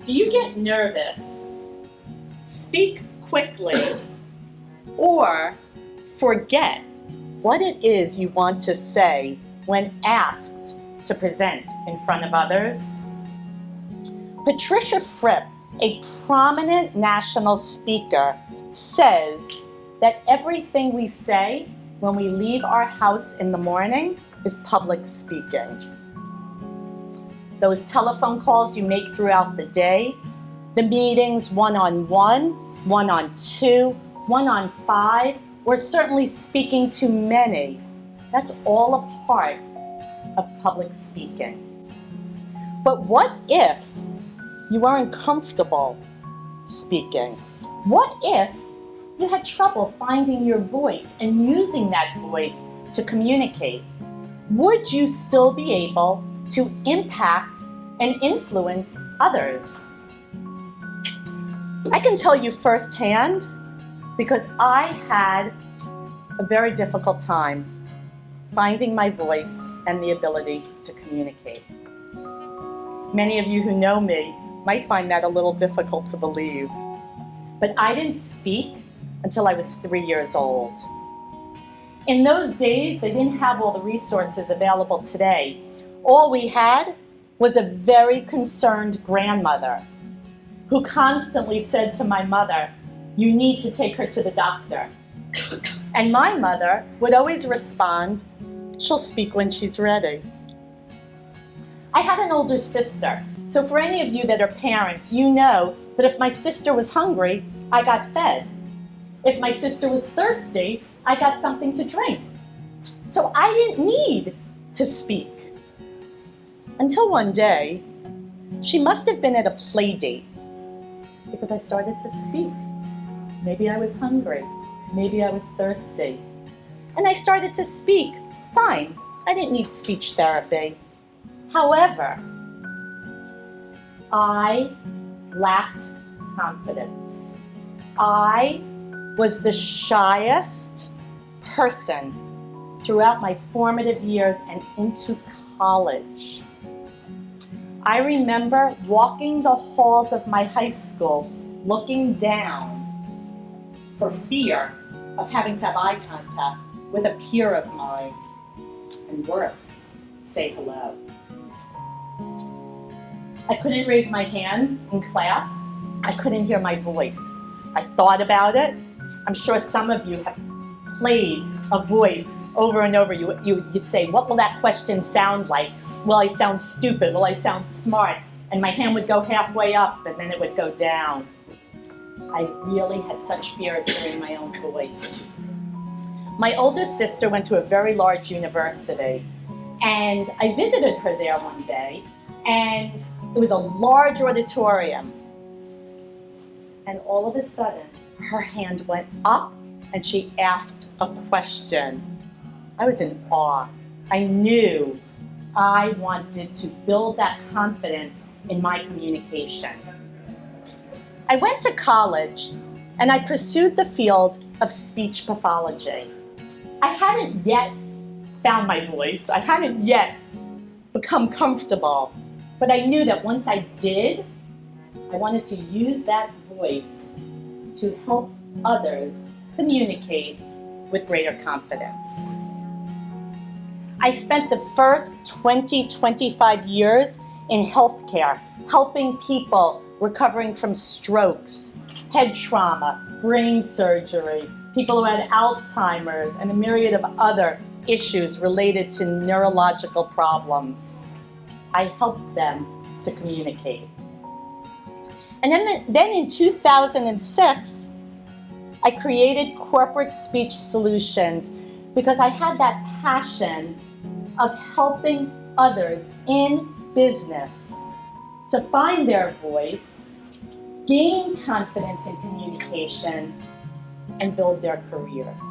Do you get nervous, speak quickly, or forget what it is you want to say when asked to present in front of others? Patricia Fripp, a prominent national speaker, says that everything we say when we leave our house in the morning is public speaking. Those telephone calls you make throughout the day, the meetings one-on-one, one-on-two, one-on-five, or certainly speaking to many, that's all a part of public speaking. But what if you weren't comfortable speaking? What if you had trouble finding your voice and using that voice to communicate? Would you still be able to impact and influence others? I can tell you firsthand because I had a very difficult time finding my voice and the ability to communicate. Many of you who know me might find that a little difficult to believe, but I didn't speak until I was 3 years old. In those days, they didn't have all the resources available today. All we had was a very concerned grandmother who constantly said to my mother, "You need to take her to the doctor." And my mother would always respond, "She'll speak when she's ready." I had an older sister, so for any of you that are parents, you know that if my sister was hungry, I got fed. If my sister was thirsty, I got something to drink. So I didn't need to speak. Until one day, she must have been at a play date because I started to speak. Maybe I was hungry, maybe I was thirsty. And I started to speak. Fine, I didn't need speech therapy. However, I lacked confidence. I was the shyest person throughout my formative years and into college. I remember walking the halls of my high school looking down for fear of having to have eye contact with a peer of mine, and worse, say hello. I couldn't raise my hand in class. I couldn't hear my voice. I thought about it. I'm sure some of you have played a voice over and over. You'd say, what will that question sound like? Will I sound stupid? Will I sound smart? And my hand would go halfway up and then it would go down. I really had such fear of hearing my own voice. My oldest sister went to a very large university, and I visited her there one day, and it was a large auditorium. And all of a sudden, her hand went up and she asked a question. I was in awe. I knew I wanted to build that confidence in my communication. I went to college and I pursued the field of speech pathology. I hadn't yet found my voice. I hadn't yet become comfortable, but I knew that once I did, I wanted to use that voice to help others communicate with greater confidence. I spent the first 25 years in healthcare, helping people recovering from strokes, head trauma, brain surgery, people who had Alzheimer's, and a myriad of other issues related to neurological problems. I helped them to communicate. And then in 2006, I created Corporate Speech Solutions because I had that passion of helping others in business to find their voice, gain confidence in communication, and build their careers.